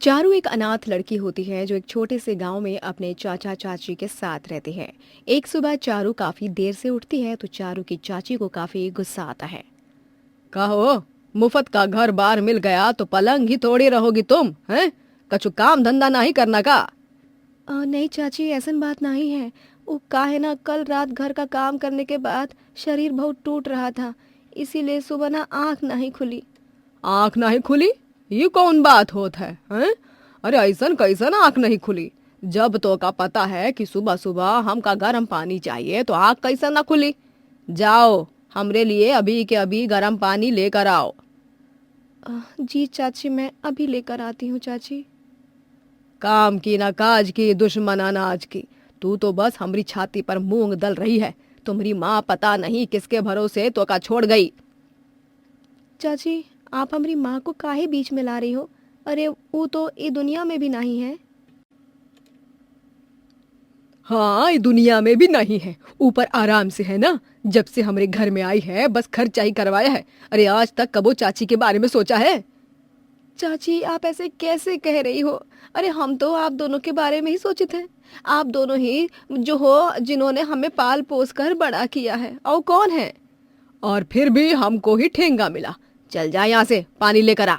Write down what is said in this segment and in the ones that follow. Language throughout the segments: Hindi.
चारू एक अनाथ लड़की होती है जो एक छोटे से गांव में अपने चाचा चाची के साथ रहती है। एक सुबह चारू काफी देर से उठती है तो चारू की चाची को काफी गुस्सा आता है। कहो, मुफ्त का घर बार मिल गया तो पलंग ही तोड़ी रहोगी तुम, हैं? कछु काम धंधा नहीं करना का? नहीं चाची, ऐसन बात नहीं है। वो का है ना, कल रात घर का काम करने के बाद शरीर बहुत टूट रहा था, इसीलिए सुबह ना आँख नहीं खुली। आँख नहीं खुली? ये कौन बात होत है, हैं? अरे ऐसन कैसन आँख नहीं खुली? जब तो का पता है कि सुबह सुबह हमका गर्म पानी चाहिए तो आँख कैसे ना खुली? जाओ, हमरे लिए अभी के अभी गर्म पानी लेकर आओ। जी चाची, मैं अभी लेकर आती हूँ चाची। काम की ना काज की, दुश्मन अनाज की। तू तो बस हमारी छाती पर मूंग दल रही है। तुम्हारी माँ पता नहीं किसके भरोसे तो का छोड़ गई। चाची, आप हमारी माँ को काहे बीच में ला रही हो? अरे वो तो ये दुनिया में भी नहीं है। हाँ, ये दुनिया में भी नहीं है, ऊपर आराम से है ना। जब से हमारे घर में आई है बस खर्चा ही करवाया है। अरे आज तक कबो चाची के बारे में सोचा है? चाची, आप ऐसे कैसे कह रही हो? अरे हम तो आप दोनों के बारे में ही सोचे थे। आप दोनों ही जो हो जिन्होंने हमें पाल पोस कर बड़ा किया है। और कौन है? और फिर भी हमको ही ठेंगा मिला। चल जा यहाँ से, पानी लेकर आ।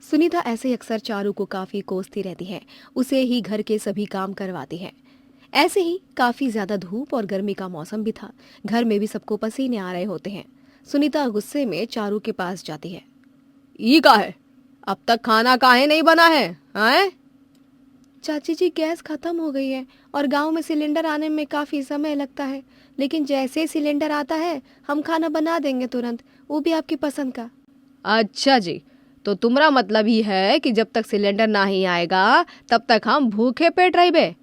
सुनीता ऐसे ही अक्सर चारू को काफी कोसती रहती है, उसे ही घर के सभी काम करवाती है। ऐसे ही काफी ज्यादा धूप और गर्मी का मौसम भी था। घर में भी सबको पसीने आ रहे होते हैं। सुनीता गुस्से में चारू के पास जाती है। ई का है? अब तक खाना काहे नहीं बना है, हैं? चाची जी, गैस खत्म हो गई है और गांव में सिलेंडर आने में काफी समय लगता है, लेकिन जैसे ही सिलेंडर आता है हम खाना बना देंगे तुरंत, वो भी आपकी पसंद का। अच्छा जी, तो तुम्हारा मतलब ही है कि जब तक सिलेंडर ना ही आएगा तब तक हम भूखे पेट रहिबे?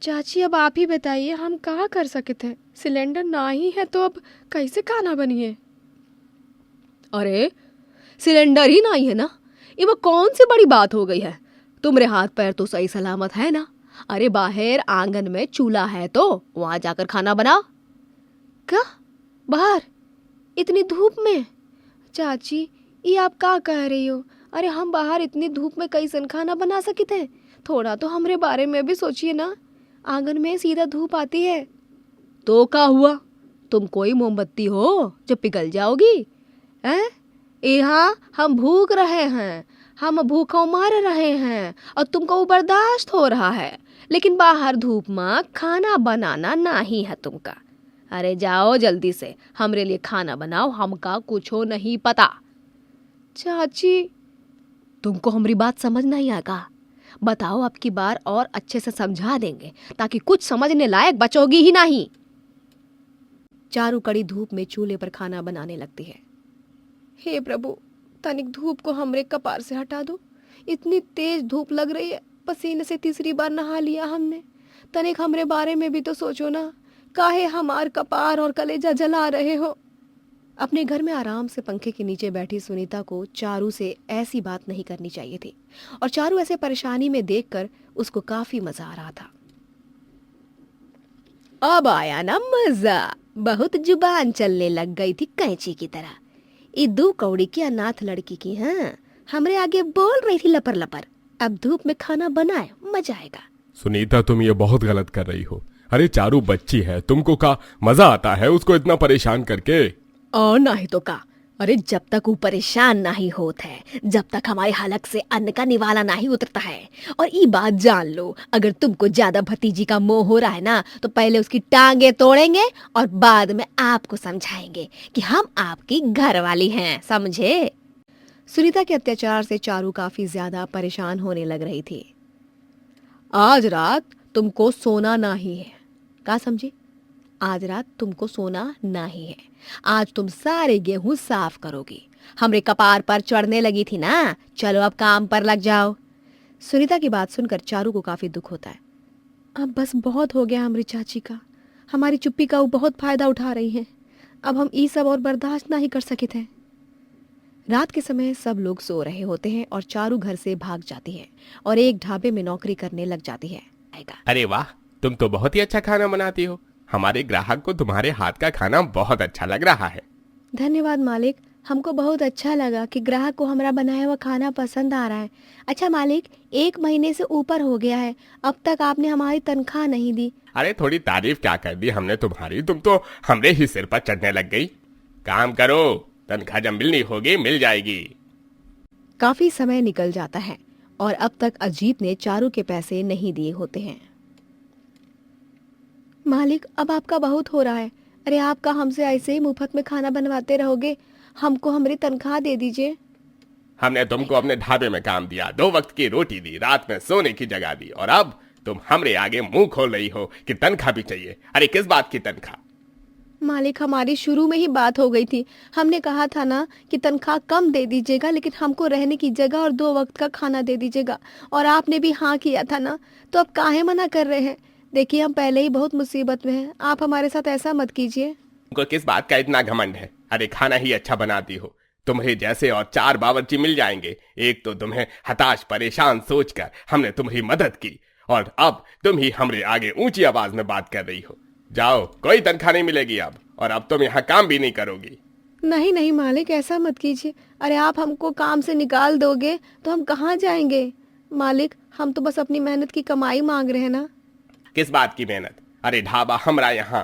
चाची, अब आप ही बताइए, हम क्या कर सके थे? सिलेंडर ना ही है तो अब कैसे खाना बनिए? अरे सिलेंडर ही नहीं है ना, ये वो कौन सी बड़ी बात हो गई है? तुम्हारे हाथ पैर तो सही सलामत है ना? अरे बाहर आंगन में चूल्हा है तो वहां जाकर खाना बनाओ। क्या? बाहर इतनी धूप में? चाची, ये आप क्या कह रही हो? अरे हम बाहर इतनी धूप में कैसन खाना बना सके थे? थोड़ा तो हमरे बारे में भी सोचिए ना। आंगन में सीधा धूप आती है तो क्या हुआ? तुम कोई मोमबत्ती हो जो पिघल जाओगी? हैं? यहाँ हम भूख रहे हैं, हम भूखों मर रहे हैं और तुमको वो बर्दाश्त हो रहा है, लेकिन बाहर धूप में खाना बनाना नहीं है तुमका। अरे जाओ जल्दी से, हमरे लिए खाना बनाओ, हमका कुछ हो नहीं पता। चाची, तुमको हमारी बात समझ नहीं आएगा? बताओ, अब की बार और अच्छे से समझा देंगे ताकि कुछ समझने लायक बचोगी ही नहीं। चारू कड़ी धूप में चूल्हे पर खाना बनाने लगती है। हे प्रभु, तनिक धूप को हमरे कपार से हटा दो। इतनी तेज धूप लग रही है, पसीने से तीसरी बार नहा लिया हमने। तनिक हमरे बारे में भी तो सोचो ना, काहे हमार कपार और कलेजा जला रहे हो? अपने घर में आराम से पंखे के नीचे बैठी सुनीता को चारू से ऐसी बात नहीं करनी चाहिए थी, और चारू ऐसे परेशानी में देखकर उसको काफी मजा आ रहा था। अब आया ना मजा, बहुत जुबान चलने लग गई थी कैंची की तरह। ये 2 कौड़ी की अनाथ लड़की की, हाँ, हमरे आगे बोल रही थी लपर लपर। अब धूप में खाना बनाए, मजा आएगा। सुनीता, तुम ये बहुत गलत कर रही हो। अरे चारू बच्ची है, तुमको का मजा आता है उसको इतना परेशान करके? और नहीं तो का। अरे जब तक वो परेशान नहीं होता है, जब तक हमारे हलक से अन्न का निवाला नहीं उतरता है। और ये बात जान लो, अगर तुमको ज्यादा भतीजी का मोह हो रहा है ना, तो पहले उसकी टांगे तोड़ेंगे और बाद में आपको समझाएंगे कि हम आपकी घरवाली हैं, समझे? सुनीता के अत्याचार से चारू काफी ज्यादा परेशान होने लग रही थी। आज रात तुमको सोना नहीं है, क्या समझी? आज रात तुमको सोना नहीं है। आज तुम सारे गेहूं साफ करोगी। हमरे कपार पर चढ़ने लगी थी ना, चलो अब काम पर लग जाओ। सुनीता की बात सुनकर चारू को काफी दुख होता है। अब बस बहुत हो गया हमारी चाची का। हमारी चुप्पी का वो बहुत फायदा उठा रही हैं। अब हम ये सब और बर्दाश्त नहीं कर सके थे। रात के समय सब लोग सो रहे होते हैं और चारू घर से भाग जाती है और एक ढाबे में नौकरी करने लग जाती है। अरे वाह, तुम तो बहुत ही अच्छा खाना बनाती हो। हमारे ग्राहक को तुम्हारे हाथ का खाना बहुत अच्छा लग रहा है। धन्यवाद मालिक, हमको बहुत अच्छा लगा कि ग्राहक को हमारा बनाया हुआ खाना पसंद आ रहा है। अच्छा मालिक, 1 महीने से ऊपर हो गया है, अब तक आपने हमारी तनख्वाह नहीं दी। अरे थोड़ी तारीफ क्या कर दी हमने तुम्हारी, तुम तो हमरे ही सिर पर चढ़ने लग गई। काम करो, तनख्वाह जब मिलनी होगी मिल जाएगी। काफी समय निकल जाता है और अब तक अजीत ने चारू के पैसे नहीं दिए होते हैं। मालिक, अब आपका बहुत हो रहा है। अरे आपका हमसे ऐसे ही मुफ्त में खाना बनवाते रहोगे? हमको हमारी तनख्वाह दे दीजिए। हमने तुमको अपने ढाबे में काम दिया, 2 वक्त की रोटी दी, रात में सोने की जगह दी, और अब तुम हमरे आगे मुंह खोल रही हो कि तनख्वाह भी चाहिए। अरे किस बात की तनख्वाह? मालिक, हमारी शुरू में ही बात हो गई थी। हमने कहा था ना कि तनख्वाह कम दे दीजिएगा, लेकिन हमको रहने की जगह और 2 वक्त का खाना दे दीजिएगा, और आपने भी हाँ किया था ना, तो अब काहे मना कर रहे हैं? देखिए, हम पहले ही बहुत मुसीबत में हैं, आप हमारे साथ ऐसा मत कीजिए। तुमको किस बात का इतना घमंड है? अरे खाना ही अच्छा बनाती हो, तुम्हारे जैसे और 4 बावर्ची मिल जाएंगे। एक तो तुम्हें हताश परेशान सोचकर हमने तुम्हारी मदद की, और अब तुम ही हमरे आगे ऊंची आवाज में बात कर रही हो। जाओ, कोई तनख्वाह नहीं मिलेगी अब, और अब तुम यहाँ काम भी नहीं करोगी। नहीं नहीं मालिक, ऐसा मत कीजिए। अरे आप हमको काम से निकाल दोगे तो हम कहाँ जाएंगे? मालिक, हम तो बस अपनी मेहनत की कमाई मांग रहे हैं ना। किस बात की मेहनत? अरे ढाबा हमरा यहाँ,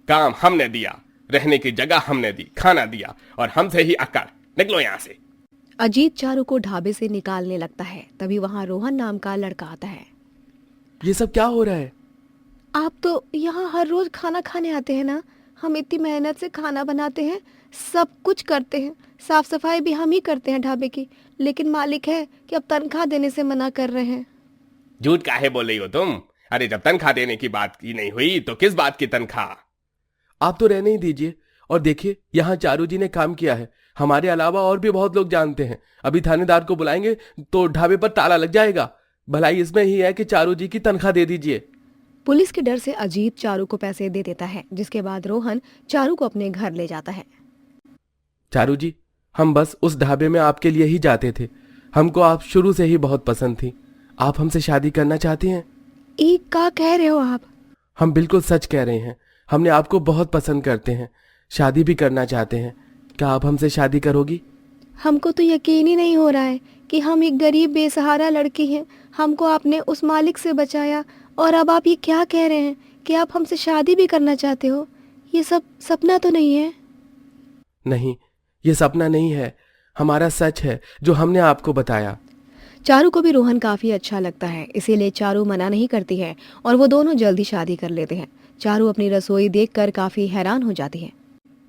काम हमने दिया, रहने की जगह हमने दी, खाना दिया, और हमसे ही अकड़। निकलो यहाँ से। अजीत चारू को ढाबे से निकालने लगता है। तभी वहाँ रोहन नाम का लड़का आता है। ये सब क्या हो रहा है? आप तो यहाँ हर रोज खाना खाने आते हैं ना? हम इतनी मेहनत से खाना बनाते हैं, सब कुछ करते हैं, साफ सफाई भी हम ही करते हैं ढाबे की, लेकिन मालिक है कि अब तनख्वाह देने से मना कर रहे हैं। झूठ काहे बोल रही हो तुम? अरे जब तनख्वाह देने की बात की नहीं हुई तो किस बात की तनख्वाह? आप तो रहने ही दीजिए। और देखिए, यहाँ चारू जी ने काम किया है, हमारे अलावा और भी बहुत लोग जानते हैं। अभी थानेदार को बुलाएंगे तो ढाबे पर ताला लग जाएगा। भलाई इसमें ही है कि चारू जी की तनख्वाह दे दीजिए। पुलिस के डर से अजीत चारू को पैसे दे देता है, जिसके बाद रोहन चारू को अपने घर ले जाता है। चारू जी, हम बस उस ढाबे में आपके लिए ही जाते थे। हमको आप शुरू से ही बहुत पसंद थी। आप हमसे शादी करना चाहती हैं? एक का कह रहे हो आप? हम बिल्कुल सच कह रहे हैं। हमने आपको बहुत पसंद करते हैं, शादी भी करना चाहते हैं। क्या आप हमसे शादी करोगी? हमको तो यकीन ही नहीं हो रहा है कि हम एक गरीब बेसहारा लड़की हैं। हमको आपने उस मालिक से बचाया, और अब आप ये क्या कह रहे हैं कि आप हमसे शादी भी करना चाहते हो? ये सब सपना तो नहीं है? नहीं, ये सपना नहीं है, हमारा सच है जो हमने आपको बताया। चारू को भी रोहन काफी अच्छा लगता है, इसीलिए चारू मना नहीं करती है और वो दोनों जल्दी शादी कर लेते हैं। चारू अपनी रसोई देखकर काफी हैरान हो जाती है।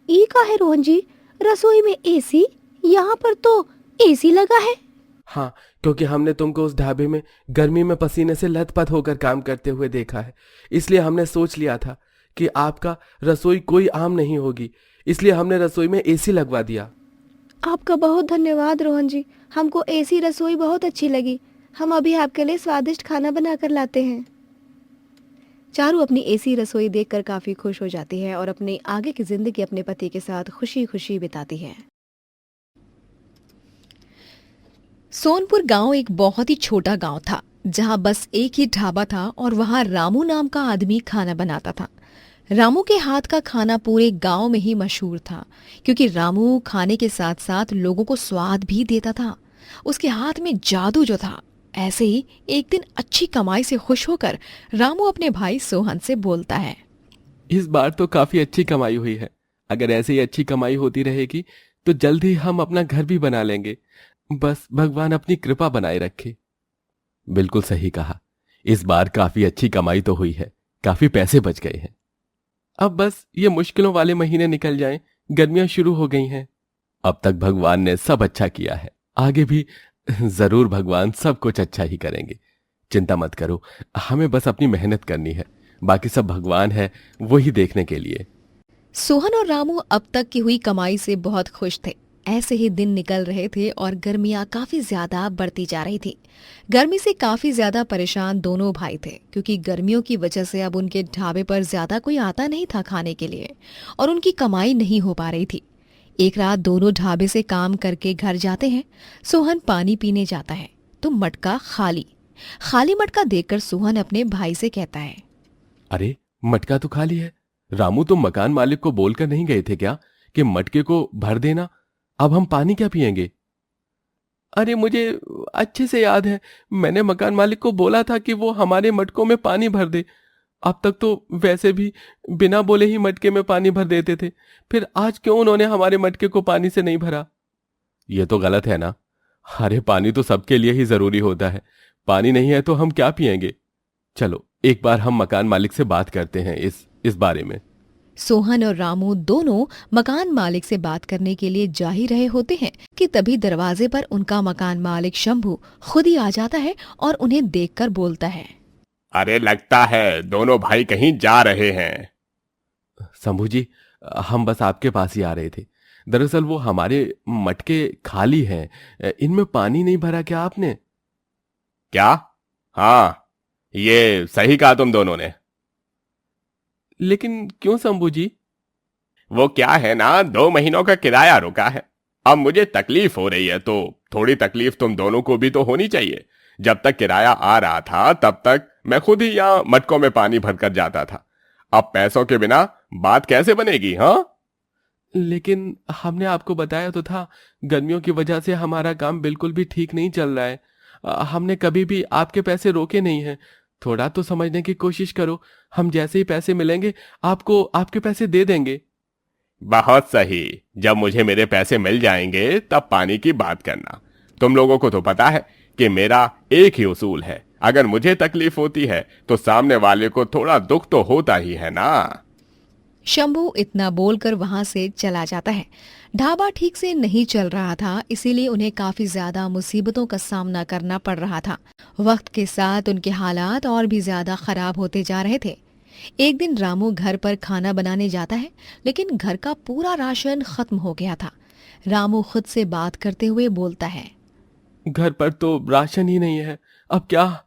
ई का है रोहन जी, रसोई में एसी? यहाँ पर तो एसी लगा है। हाँ, क्योंकि हमने तुमको उस ढाबे में गर्मी में पसीने से लथपथ होकर काम करते हुए देखा है, इसलिए हमने सोच लिया था कि आपका रसोई कोई आम नहीं होगी, इसलिए हमने रसोई में एसी लगवा दिया। आपका बहुत धन्यवाद रोहन जी, हमको एसी रसोई बहुत अच्छी लगी। हम अभी आपके लिए स्वादिष्ट खाना बनाकर लाते हैं। चारू अपनी एसी रसोई देखकर काफी खुश हो जाती है और अपनी आगे की जिंदगी अपने पति के साथ खुशी खुशी बिताती है। सोनपुर गांव एक बहुत ही छोटा गांव था, जहां बस एक ही ढाबा था और वहां रामू नाम का आदमी खाना बनाता था। रामू के हाथ का खाना पूरे गांव में ही मशहूर था, क्योंकि रामू खाने के साथ साथ लोगों को स्वाद भी देता था। उसके हाथ में जादू जो था। ऐसे ही एक दिन अच्छी कमाई से खुश होकर रामू अपने भाई सोहन से बोलता है, इस बार तो काफी अच्छी कमाई हुई है। अगर ऐसे ही अच्छी कमाई होती रहेगी तो जल्द ही हम अपना घर भी बना लेंगे। बस भगवान अपनी कृपा बनाए रखे। बिल्कुल सही कहा, इस बार काफी अच्छी कमाई तो हुई है, काफी पैसे बच गए हैं। अब बस ये मुश्किलों वाले महीने निकल जाएं, गर्मियां शुरू हो गई हैं। अब तक भगवान ने सब अच्छा किया है, आगे भी जरूर भगवान सब कुछ अच्छा ही करेंगे। चिंता मत करो, हमें बस अपनी मेहनत करनी है, बाकी सब भगवान है वो ही देखने के लिए। सोहन और रामू अब तक की हुई कमाई से बहुत खुश थे। ऐसे ही दिन निकल रहे थे और गर्मियां काफी ज्यादा बढ़ती जा रही थी। गर्मी से काफी ज्यादा परेशान दोनों भाई थे, क्योंकि गर्मियों की वजह से अब उनके ढाबे पर ज्यादा कोई आता नहीं था खाने के लिए और उनकी कमाई नहीं हो पा रही थी। एक रात दोनों ढाबे से काम करके घर जाते हैं। सोहन पानी पीने जाता है तो मटका खाली मटका देखकर सोहन अपने भाई से कहता है, अरे मटका तो खाली है। रामू, तुम मकान मालिक को बोलकर नहीं गए थे क्या कि मटके को भर देना? अब हम पानी क्या पिएंगे? अरे मुझे अच्छे से याद है, मैंने मकान मालिक को बोला था कि वो हमारे मटकों में पानी भर दे। अब तक तो वैसे भी बिना बोले ही मटके में पानी भर देते थे, फिर आज क्यों उन्होंने हमारे मटके को पानी से नहीं भरा? ये तो गलत है ना। अरे पानी तो सबके लिए ही जरूरी होता है, पानी नहीं है तो हम क्या पिएंगे? चलो एक बार हम मकान मालिक से बात करते हैं इस बारे में। सोहन और रामू दोनों मकान मालिक से बात करने के लिए जा ही रहे होते हैं कि तभी दरवाजे पर उनका मकान मालिक शंभू खुद ही आ जाता है और उन्हें देखकर बोलता है। अरे लगता है दोनों भाई कहीं जा रहे हैं। शंभू जी, हम बस आपके पास ही आ रहे थे। दरअसल वो हमारे मटके खाली हैं, इनमें पानी नहीं भरा क्या आपने? क्या? हाँ, ये सही कहा तुम दोनों ने। लेकिन क्यों शंभू जी? वो क्या है ना, 2 महीनों का किराया रुका है। अब मुझे तकलीफ हो रही है तो थोड़ी तकलीफ तुम दोनों को भी तो होनी चाहिए। जब तक किराया आ रहा था तब तक मैं खुद ही यहाँ मटकों में पानी भरकर जाता था। अब पैसों के बिना बात कैसे बनेगी? हाँ, लेकिन हमने आपको बताया तो था, गर्मियों की वजह से हमारा काम बिल्कुल भी ठीक नहीं चल रहा है। हमने कभी भी आपके पैसे रोके नहीं हैं। थोड़ा तो समझने की कोशिश करो। हम जैसे ही पैसे मिलेंगे आपको आपके पैसे दे देंगे। बहुत सही। जब मुझे मेरे पैसे मिल जाएंगे तब पानी की बात करना। तुम लोगों को तो पता है कि मेरा एक ही उसूल है, अगर मुझे तकलीफ होती है तो सामने वाले को थोड़ा दुख तो होता ही है ना। शंभू इतना बोलकर वहां से चला जाता है। ढाबा ठीक से नहीं चल रहा था, इसीलिए उन्हें काफी ज्यादा मुसीबतों का सामना करना पड़ रहा था। वक्त के साथ उनके हालात और भी ज्यादा खराब होते जा रहे थे। एक दिन रामू घर पर खाना बनाने जाता है, लेकिन घर का पूरा राशन खत्म हो गया था। रामू खुद से बात करते हुए बोलता है। घर पर तो राशन ही नहीं है, अब क्या?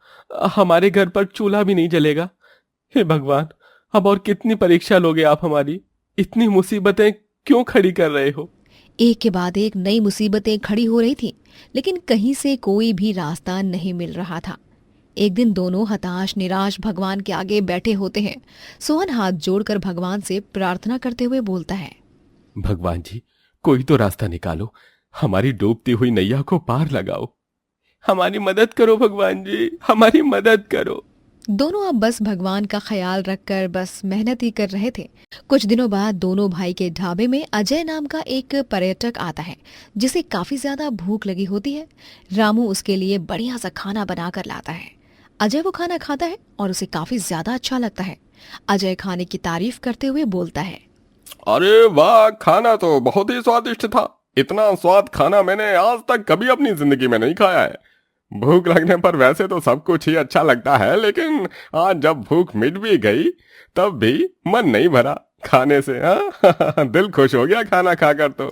हमारे घर पर चूल्हा भी नहीं जलेगा। हे भगवान, अब और कितनी परीक्षा लोगे आप हमारी? इतनी मुसीबतें क्यों खड़ी कर रहे हो? एक के बाद एक नई मुसीबतें खड़ी हो रही थी, लेकिन कहीं से कोई भी रास्ता नहीं मिल रहा था। एक दिन दोनों हताश निराश भगवान के आगे बैठे होते हैं। सोहन हाथ जोड़कर भगवान से प्रार्थना करते हुए बोलता है। भगवान जी, कोई तो रास्ता निकालो, हमारी डूबती हुई नैया को पार लगाओ। हमारी मदद करो भगवान जी, हमारी मदद करो। दोनों अब बस भगवान का ख्याल रखकर बस मेहनत ही कर रहे थे। कुछ दिनों बाद दोनों भाई के ढाबे में अजय नाम का एक पर्यटक आता है, जिसे काफी ज्यादा भूख लगी होती है। रामू उसके लिए बढ़िया सा खाना बनाकर लाता है। अजय वो खाना खाता है और उसे काफी ज्यादा अच्छा लगता है। अजय खाने की तारीफ करते हुए बोलता है। अरे वाह, खाना तो बहुत ही स्वादिष्ट था। इतना स्वाद खाना मैंने आज तक कभी अपनी जिंदगी में नहीं खाया है। भूख लगने पर वैसे तो सब कुछ ही अच्छा लगता है, लेकिन आज जब भूख मिट भी गई तब भी मन नहीं भरा खाने से। हाँ दिल खुश हो गया खाना खाकर तो।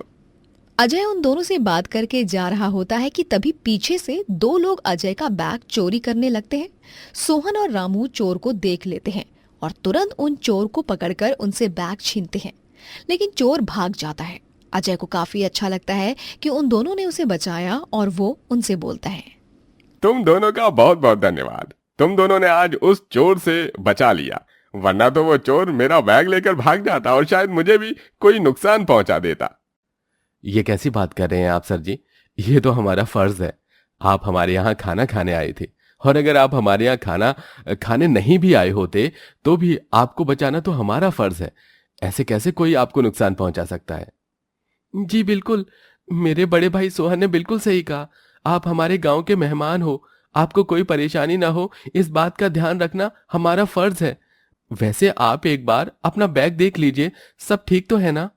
अजय उन दोनों से बात करके जा रहा होता है कि तभी पीछे से दो लोग अजय का बैग चोरी करने लगते हैं। सोहन और रामू चोर को देख लेते हैं और तुरंत उन चोर को पकड़कर उनसे बैग छीनते हैं, लेकिन चोर भाग जाता है। अजय को काफी अच्छा लगता है कि उन दोनों ने उसे बचाया और वो उनसे बोलता है। तुम दोनों का बहुत बहुत धन्यवाद। तुम दोनों ने आज उस चोर से बचा लिया, वरना तो वो चोर मेरा बैग लेकर भाग जाता और शायद मुझे भी कोई नुकसान पहुंचा देता। ये कैसी बात कर रहे हैं आप सर जी? ये तो हमारा फर्ज है। आप हमारे यहाँ खाना खाने आए थे, और अगर आप हमारे यहाँ खाना खाने नहीं भी आए होते तो भी आपको बचाना तो हमारा फर्ज है। ऐसे कैसे कोई आपको नुकसान पहुंचा सकता है? जी बिल्कुल, मेरे बड़े भाई सोहन ने बिल्कुल सही कहा। आप हमारे गांव के मेहमान हो, आपको कोई परेशानी ना हो इस बात का ध्यान रखना हमारा फर्ज है। वैसे आप एक बार अपना बैग देख लीजिए, सब ठीक तो है ना?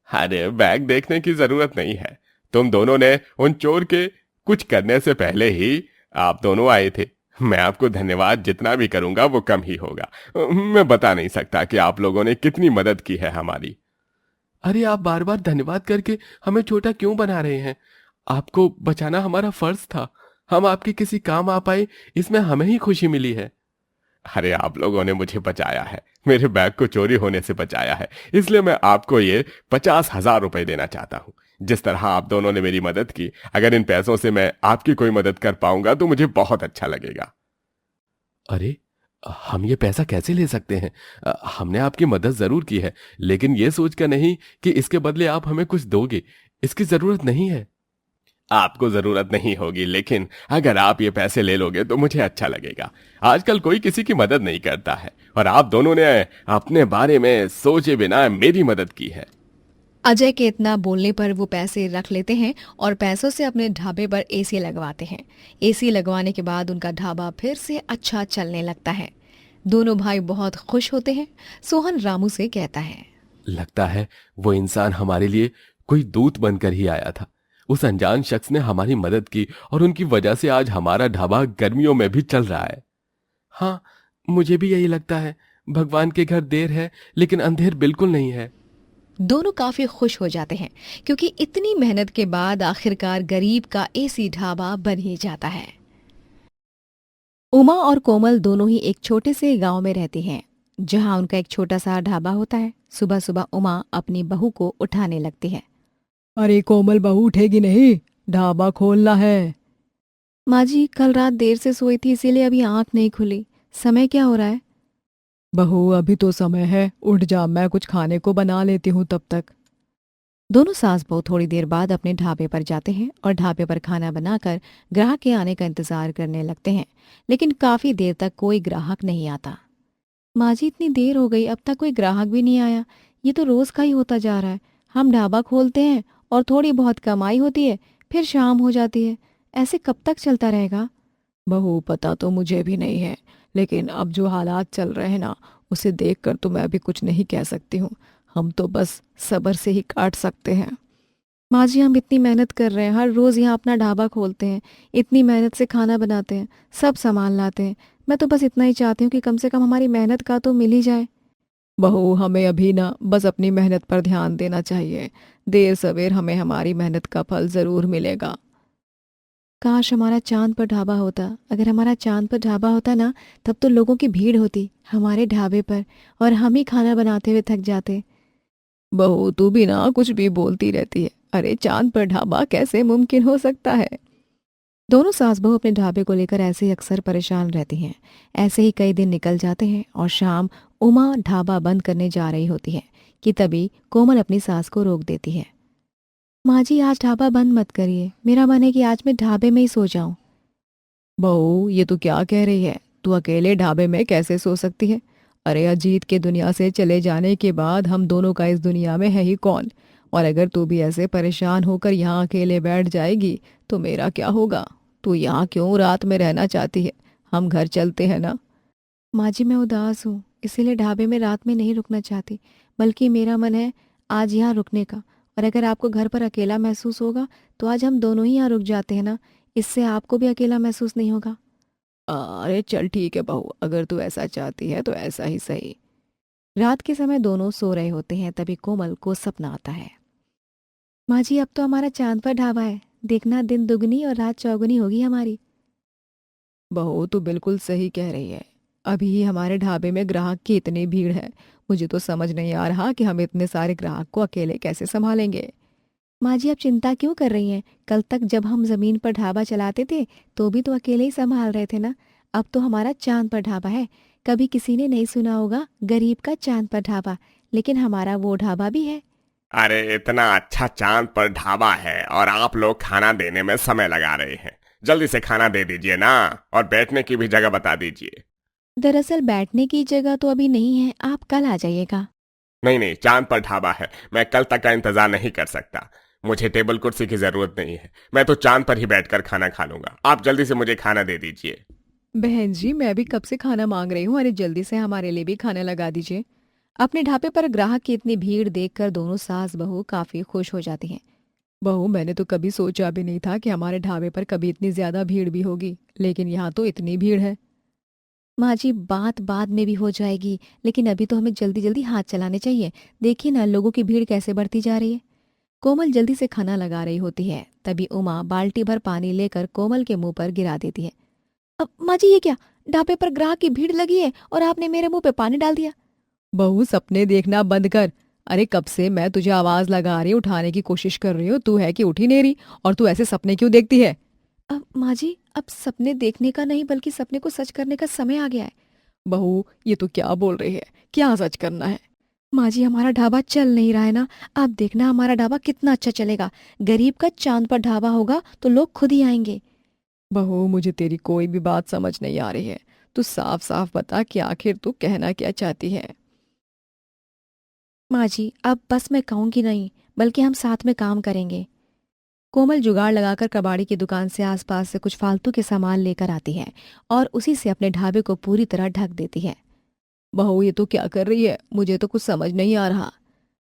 अरे बैग देखने की जरूरत नहीं है। तुम दोनों ने उन चोर के कुछ करने से पहले ही आप दोनों आए थे। मैं आपको धन्यवाद जितना भी करूंगा वो कम ही होगा। मैं बता नहीं सकता कि आप लोगों ने कितनी मदद की है हमारी। अरे आप बार बार धन्यवाद करके हमें छोटा क्यों बना रहे हैं? आपको बचाना हमारा फर्ज था। हम आपके किसी काम आ पाए, इसमें हमें ही खुशी मिली है। अरे आप लोगों ने मुझे बचाया है, मेरे बैग को चोरी होने से बचाया है, इसलिए मैं आपको ये 50,000 रुपए देना चाहता हूँ। जिस तरह आप दोनों ने मेरी मदद की, अगर इन पैसों से मैं आपकी कोई मदद कर पाऊंगा तो मुझे बहुत अच्छा लगेगा। अरे हम ये पैसा कैसे ले सकते हैं? हमने आपकी मदद जरूर की है, लेकिन ये सोचकर नहीं कि इसके बदले आप हमें कुछ दोगे। इसकी जरूरत नहीं है। आपको जरूरत नहीं होगी, लेकिन अगर आप ये पैसे ले लोगे तो मुझे अच्छा लगेगा। आजकल कोई किसी की मदद नहीं करता है, और आप दोनों ने अपने बारे में सोचे बिना मेरी मदद की है। अजय के इतना बोलने पर वो पैसे रख लेते हैं और पैसों से अपने ढाबे पर एसी लगवाते हैं। एसी लगवाने के बाद उनका ढाबा फिर से अच्छा चलने लगता है। दोनों भाई बहुत खुश होते हैं। सोहन रामू से कहता है, लगता है वो इंसान हमारे लिए कोई दूत बनकर ही आया था। उस अनजान शख्स ने हमारी मदद की और उनकी वजह से आज हमारा ढाबा गर्मियों में भी चल रहा है। हाँ, मुझे भी यही लगता है। भगवान के घर देर है लेकिन अंधेर बिल्कुल नहीं है। दोनों काफी खुश हो जाते हैं क्योंकि इतनी मेहनत के बाद आखिरकार गरीब का एसी ढाबा बन ही जाता है। उमा और कोमल दोनों ही एक छोटे से गांव में रहती हैं, जहां उनका एक छोटा सा ढाबा होता है। सुबह सुबह उमा अपनी बहू को उठाने लगती है। अरे कोमल, बहू उठेगी नहीं, ढाबा खोलना है। माँ जी, कल रात देर से सोई थी इसीलिए अभी आंख नहीं खुली। समय क्या हो रहा है? बहू अभी तो समय है, उठ जा, मैं कुछ खाने को बना लेती हूँ तब तक। दोनों सास बहू थोड़ी देर बाद अपने ढाबे पर जाते हैं और ढाबे पर खाना बनाकर ग्राहक के आने का इंतजार करने लगते हैं, लेकिन काफी देर तक कोई ग्राहक नहीं आता। माँ जी, इतनी देर हो गई, अब तक कोई ग्राहक भी नहीं आया। ये तो रोज का ही होता जा रहा है। हम ढाबा खोलते हैं और थोड़ी बहुत कमाई होती है, फिर शाम हो जाती है। ऐसे कब तक चलता रहेगा? बहू, पता तो मुझे भी नहीं है, लेकिन अब जो हालात चल रहे हैं ना, उसे देखकर तो मैं अभी कुछ नहीं कह सकती हूँ। हम तो बस सब्र से ही काट सकते हैं। माँ जी, हम इतनी मेहनत कर रहे हैं, हर रोज यहाँ अपना ढाबा खोलते हैं, इतनी मेहनत से खाना बनाते हैं, सब सामान लाते हैं। मैं तो बस इतना ही चाहती हूँ कि कम से कम हमारी मेहनत का तो मिल ही जाए। बहू, हमें अभी ना बस अपनी मेहनत पर ध्यान देना चाहिए। देर सवेर हमें हमारी मेहनत का फल जरूर मिलेगा। काश हमारा चांद पर ढाबा होता। अगर हमारा चांद पर ढाबा होता ना, तब तो लोगों की भीड़ होती हमारे ढाबे पर और हम ही खाना बनाते हुए थक जाते। बहू, तू भी ना कुछ भी बोलती रहती है। अरे, चांद पर ढाबा कैसे मुमकिन हो सकता है? दोनों सास बहू अपने ढाबे को लेकर ऐसे ही अक्सर परेशान रहती हैं। ऐसे ही कई दिन निकल जाते हैं और शाम उमा ढाबा बंद करने जा रही होती है कि तभी कोमल अपनी सास को रोक देती है। माँ जी, आज ढाबा बंद मत करिए, मेरा मन है कि आज मैं ढाबे में ही सो जाऊं। बहू, ये तू क्या कह रही है? तू अकेले ढाबे में कैसे सो सकती है? अरे, अजीत के दुनिया से चले जाने के बाद हम दोनों का इस दुनिया में है ही कौन? और अगर तू भी ऐसे परेशान होकर यहाँ अकेले बैठ जाएगी तो मेरा क्या होगा? तू यहाँ क्यों रात में रहना चाहती है? हम घर चलते हैं ना। माँ जी, मैं उदास हूँ, इसीलिए ढाबे में रात में नहीं रुकना चाहती, बल्कि मेरा मन है आज यहाँ रुकने का। और अगर आपको घर पर अकेला महसूस होगा तो आज हम दोनों ही यहाँ रुक जाते हैं ना, इससे आपको भी अकेला महसूस नहीं होगा। अरे चल ठीक है बहू, अगर तू ऐसा चाहती है तो ऐसा ही सही। रात के समय दोनों सो रहे होते हैं, तभी कोमल को सपना आता है। माँ जी, अब तो हमारा चांद पर ढाबा है, देखना दिन दुगनी और रात चौगुनी होगी हमारी। बहू, तू बिल्कुल सही कह रही है। अभी ही हमारे ढाबे में ग्राहक की इतनी भीड़ है, मुझे तो समझ नहीं आ रहा कि हम इतने सारे ग्राहक को अकेले कैसे संभालेंगे। माँ जी, आप चिंता क्यों कर रही हैं? कल तक जब हम जमीन पर ढाबा चलाते थे तो भी तो अकेले ही संभाल रहे थे ना। अब तो हमारा चांद पर ढाबा है। कभी किसी ने नहीं सुना होगा गरीब का चांद पर ढाबा, लेकिन हमारा वो ढाबा भी है। अरे, इतना अच्छा चांद पर ढाबा है और आप लोग खाना देने में समय लगा रहे हैं। जल्दी से खाना दे दीजिए ना, और बैठने की भी जगह बता दीजिए। दरअसल बैठने की जगह तो अभी नहीं है, आप कल आ जाइएगा। नहीं नहीं, चांद पर ढाबा है, मैं कल तक का इंतजार नहीं कर सकता। मुझे टेबल कुर्सी की जरूरत नहीं है, मैं तो चांद पर ही बैठकर खाना खा लूंगा। आप जल्दी से मुझे खाना दे दीजिए। बहन जी, मैं भी कब से खाना मांग रही हूँ। अरे जल्दी से हमारे लिए भी खाना लगा दीजिए। अपने ढाबे पर ग्राहक की इतनी भीड़ देखकर दोनों सास बहू काफी खुश हो जाती हैं। बहू, मैंने तो कभी सोचा भी नहीं था कि हमारे ढाबे पर कभी इतनी ज्यादा भीड़ भी होगी, लेकिन यहाँ तो इतनी भीड़ है। माँ जी, बात बाद में भी हो जाएगी, लेकिन अभी तो हमें जल्दी जल्दी हाथ चलाने चाहिए। देखिए ना, लोगों की भीड़ कैसे बढ़ती जा रही है। कोमल जल्दी से खाना लगा रही होती है, तभी उमा बाल्टी भर पानी लेकर कोमल के मुंह पर गिरा देती है। अब माँ जी, ये क्या? ढाबे पर ग्राहक की भीड़ लगी है और आपने मेरे मुंह पे पानी डाल दिया। बहू, सपने देखना बंद कर। अरे कब से मैं तुझे आवाज लगा रही हूँ, उठाने की कोशिश कर रही हूँ, तू है कि उठ ही नहीं रही। और तू ऐसे सपने क्यों देखती है? अब माँ जी, अब सपने देखने का नहीं बल्कि सपने को सच करने का समय आ गया है। बहू, ये तो क्या बोल रही है? क्या सच करना है? माँ जी, हमारा ढाबा चल नहीं रहा है ना। आप देखना हमारा ढाबा कितना अच्छा चलेगा। गरीब का चांद पर ढाबा होगा तो लोग खुद ही आएंगे। बहू, मुझे तेरी कोई भी बात समझ नहीं आ रही है। तू साफ साफ बता कि आखिर तू कहना क्या चाहती है। माँ जी, अब बस मैं कहूंगी नहीं, बल्कि हम साथ में काम करेंगे। कोमल जुगाड़ लगाकर कबाड़ी की दुकान से आसपास से कुछ फालतू के सामान लेकर आती है और उसी से अपने ढाबे को पूरी तरह ढक देती है। बहू, ये तो क्या कर रही है? मुझे तो कुछ समझ नहीं आ रहा।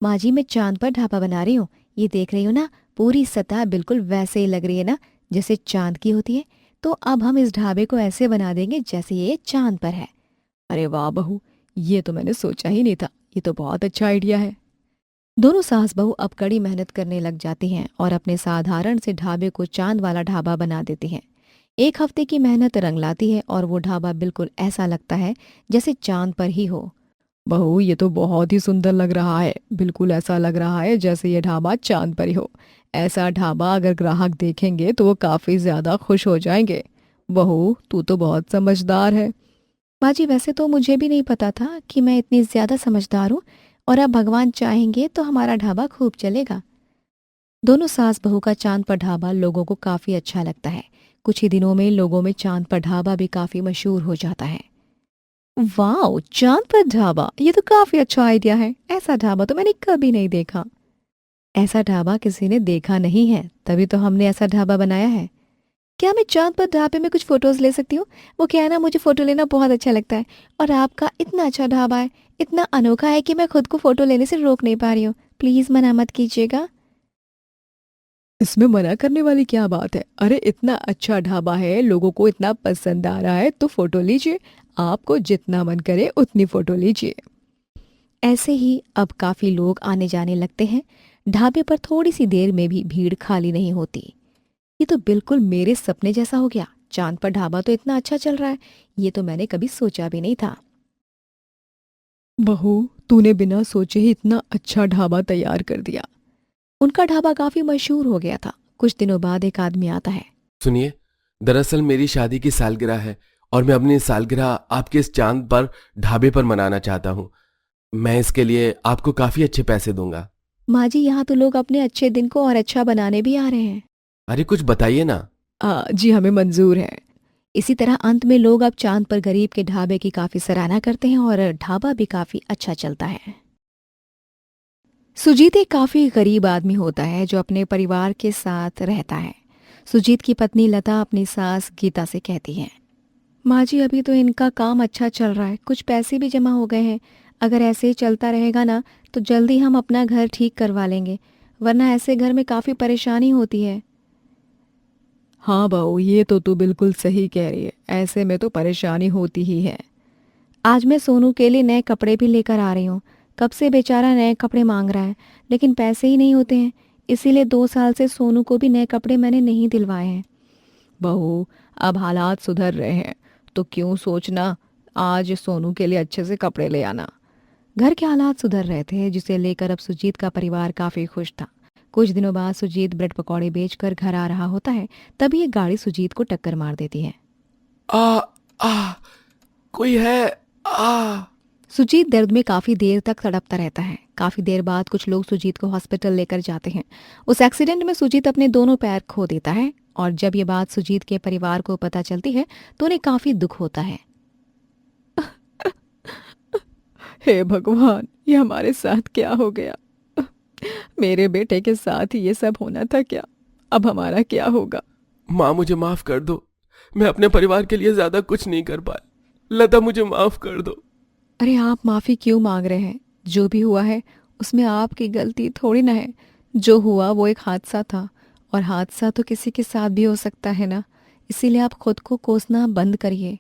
माँ जी, मैं चांद पर ढाबा बना रही हूँ। ये देख रही हो ना, पूरी सतह बिल्कुल वैसे ही लग रही है ना, जैसे चांद की होती है। तो अब हम इस ढाबे को ऐसे बना देंगे जैसे ये चांद पर है। अरे वाह बहू, ये तो मैंने सोचा ही नहीं था। ये तो बहुत अच्छा आइडिया है। दोनों सास बहू अब कड़ी मेहनत करने लग जाती हैं और अपने साधारण से ढाबे को चांद वाला ढाबा बना देती हैं। एक हफ्ते की मेहनत रंग लाती है और वो ढाबा बिल्कुल ऐसा लगता है जैसे चांद पर ही हो। बहू, ये तो बहुत ही सुंदर लग रहा है। बिल्कुल ऐसा लग रहा है जैसे ये ढाबा चांद पर ही हो। ऐसा ढाबा अगर ग्राहक देखेंगे तो वो काफी ज्यादा खुश हो जाएंगे। बहू, तू तो बहुत समझदार है। माँ जी, वैसे तो मुझे भी नहीं पता था कि मैं इतनी ज्यादा समझदार हूँ, और अब भगवान चाहेंगे तो हमारा ढाबा खूब चलेगा। दोनों सास बहू का चांद पर ढाबा लोगों को काफी अच्छा लगता है। कुछ ही दिनों में लोगों में चांद पर ढाबा भी काफी मशहूर हो जाता है। वाह, चांद पर ढाबा, ये तो काफी अच्छा आइडिया है। ऐसा ढाबा तो मैंने कभी नहीं देखा। ऐसा ढाबा किसी ने देखा नहीं है, तभी तो हमने ऐसा ढाबा बनाया है। क्या मैं चांद पर ढाबे में कुछ फोटोज ले सकती हूँ? वो क्या है ना, मुझे फोटो लेना बहुत अच्छा लगता है। और आपका इतना अच्छा ढाबा है, इतना अनोखा है कि मैं खुद को फोटो लेने से रोक नहीं पा रही हूँ। प्लीज मना मत कीजिएगा। इसमें मना करने वाली क्या बात है? अरे इतना अच्छा ढाबा है, लोगों को इतना पसंद आ रहा है, तो फोटो लीजिए। आपको जितना मन करे उतनी फोटो लीजिए। ऐसे ही अब काफी लोग आने जाने लगते हैं। ढाबे पर थोड़ी सी देर में भी भीड़ खाली नहीं होती। ये तो बिल्कुल मेरे सपने जैसा हो गया। चांद पर ढाबा तो इतना अच्छा चल रहा है, ये तो मैंने कभी सोचा भी नहीं था। बहू, तूने बिना सोचे ही इतना अच्छा ढाबा तैयार कर दिया। उनका ढाबा काफी मशहूर हो गया था। कुछ दिनों बाद एक आदमी आता है। सुनिए, दरअसल मेरी शादी की सालगिरह है और मैं अपनी सालगिरह आपके इस चांद पर ढाबे पर मनाना चाहता हूँ। मैं इसके लिए आपको काफी अच्छे पैसे दूंगा। माँ जी, यहाँ तो लोग अपने अच्छे दिन को और अच्छा बनाने भी आ रहे हैं। अरे कुछ बताइए ना। जी, हमें मंजूर है। इसी तरह अंत में लोग अब चांद पर गरीब के ढाबे की काफी सराहना करते हैं और ढाबा भी काफी अच्छा चलता है। सुजीत एक काफी गरीब आदमी होता है जो अपने परिवार के साथ रहता है। सुजीत की पत्नी लता अपनी सास गीता से कहती है, माँ जी, अभी तो इनका काम अच्छा चल रहा है, कुछ पैसे भी जमा हो गए हैं। अगर ऐसे ही चलता रहेगा ना तो जल्दी हम अपना घर ठीक करवा लेंगे, वरना ऐसे घर में काफी परेशानी होती है। हाँ बहू, ये तो तू बिल्कुल सही कह रही है। ऐसे में तो परेशानी होती ही है। आज मैं सोनू के लिए नए कपड़े भी लेकर आ रही हूँ। कब से बेचारा नए कपड़े मांग रहा है, लेकिन पैसे ही नहीं होते हैं। इसीलिए 2 साल से सोनू को भी नए कपड़े मैंने नहीं दिलवाए हैं। बहू, अब हालात सुधर रहे हैं तो क्यों सोचना, आज सोनू के लिए अच्छे से कपड़े ले आना। घर के हालात सुधर रहे थे, जिसे लेकर अब सुजीत का परिवार काफी खुश था। कुछ दिनों बाद सुजीत ब्रेड पकौड़े बेचकर घर आ रहा होता है, तभी एक गाड़ी सुजीत को टक्कर मार देती है। आ आ कोई है? सुजीत दर्द में काफी देर तक तड़पता रहता है। काफी देर बाद कुछ लोग सुजीत को हॉस्पिटल लेकर जाते हैं। उस एक्सीडेंट में सुजीत अपने दोनों पैर खो देता है, और जब ये बात सुजीत के परिवार को पता चलती है तो उन्हें काफी दुख होता है। हे भगवान, ये हमारे साथ क्या हो गया? मेरे बेटे के साथ ये सब होना था क्या? अब हमारा क्या होगा? माँ, मुझे माफ कर दो। मैं अपने परिवार के लिए ज्यादा कुछ नहीं कर पाया। लता, मुझे माफ कर दो। अरे आप माफी क्यों मांग रहे हैं? जो भी हुआ है उसमें आपकी गलती थोड़ी ना है। जो हुआ वो एक हादसा था, और हादसा तो किसी के साथ भी हो सकता है ना। इसीलिए आप खुद को कोसना बंद करिए।